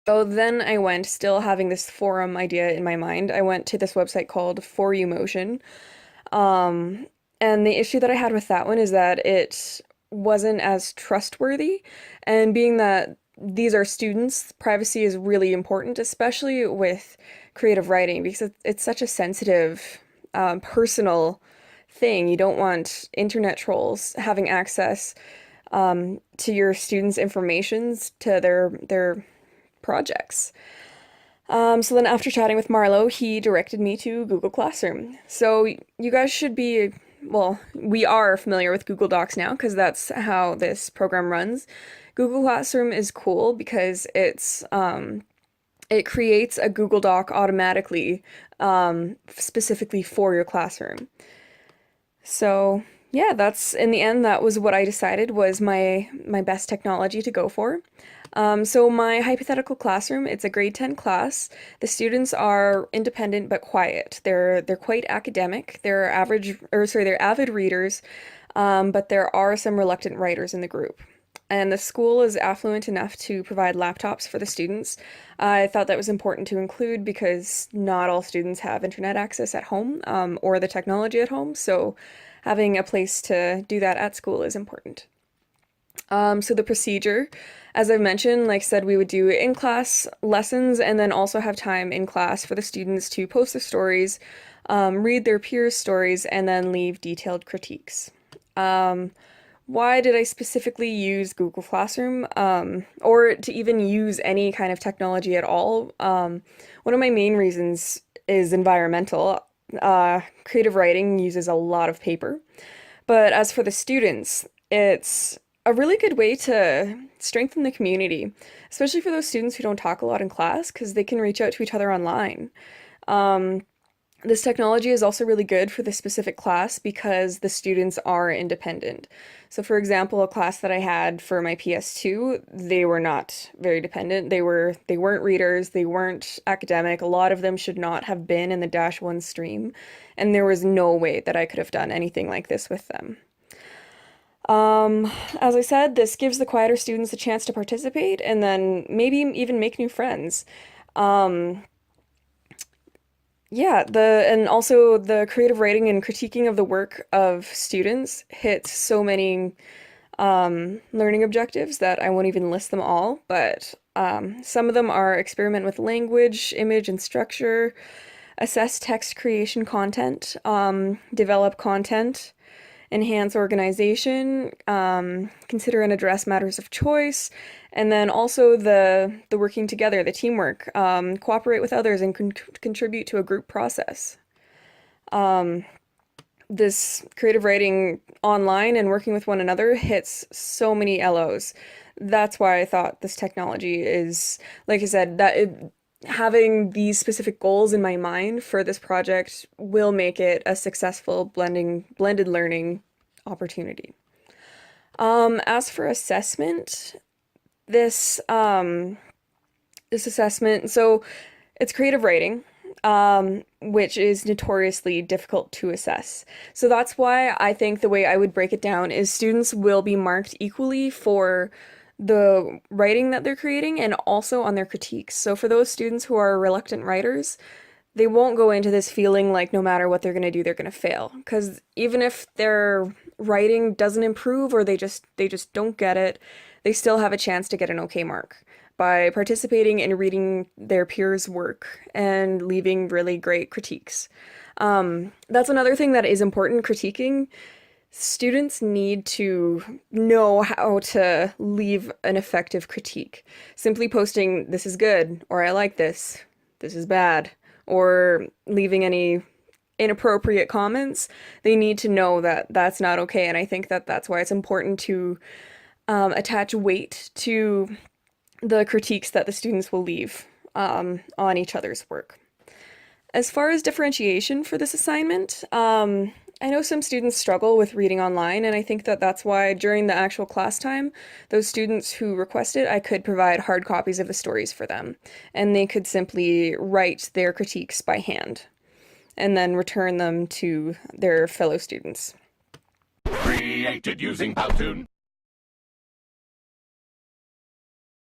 So then I went, still having this forum idea in my mind. I went to this website called For You Motion. Um, and the issue that I had with that one is that it wasn't as trustworthy. And being that these are students, privacy is really important, especially with creative writing, because it's such a sensitive, personal thing. You don't want internet trolls having access to your students' informations, to their projects. So then after chatting with Marlo, he directed me to Google Classroom. So you guys should be, well, we are familiar with Google Docs now because that's how this program runs. Google Classroom is cool because it creates a Google Doc automatically, specifically for your classroom. So yeah, that's in the end, that was what I decided was my best technology to go for. So my hypothetical classroom, it's a grade 10 class. The students are independent but quiet. They're quite academic. They're avid readers, but there are some reluctant writers in the group. And the school is affluent enough to provide laptops for the students. I thought that was important to include because not all students have internet access at home, or the technology at home, so having a place to do that at school is important. So the procedure, as I've mentioned, like I said, we would do in-class lessons and then also have time in class for the students to post their stories, read their peers' stories, and then leave detailed critiques. Um, why did I specifically use Google Classroom, or to even use any kind of technology at all? One of my main reasons is environmental. Creative writing uses a lot of paper. But as for the students, it's a really good way to strengthen the community, especially for those students who don't talk a lot in class, because they can reach out to each other online. Um, this technology is also really good for this specific class because the students are independent. So for example, a class that I had for my PS2, they were not very dependent. They weren't readers, they weren't academic. A lot of them should not have been in the Dash 1 stream, and there was no way that I could have done anything like this with them. Um, as I said, this gives the quieter students a chance to participate and then maybe even make new friends. Um, Yeah, and also the creative writing and critiquing of the work of students hits so many learning objectives that I won't even list them all, but some of them are experiment with language, image, and structure, assess text creation content, develop content, enhance organization, consider and address matters of choice, and then also the working together, the teamwork, cooperate with others and contribute to a group process. Um, this creative writing online and working with one another hits so many LOs. That's why I thought this technology is, like I said, having these specific goals in my mind for this project will make it a successful blended learning opportunity. As for assessment, this this assessment, so it's creative writing, which is notoriously difficult to assess. So that's why I think the way I would break it down is students will be marked equally for the writing that they're creating and also on their critiques. So for those students who are reluctant writers, they won't go into this feeling like no matter what they're going to do, they're going to fail. Because even if their writing doesn't improve or they just don't get it, they still have a chance to get an okay mark by participating in reading their peers' work and leaving really great critiques. That's another thing that is important, critiquing. Students need to know how to leave an effective critique. Simply posting, this is good, or I like this is bad, or leaving any inappropriate comments, they need to know that that's not okay. And I think that that's why it's important to attach weight to the critiques that the students will leave on each other's work. As far as differentiation for this assignment, I know some students struggle with reading online, and I think that that's why during the actual class time, those students who requested, I could provide hard copies of the stories for them, and they could simply write their critiques by hand and then return them to their fellow students. Created using Powtoon.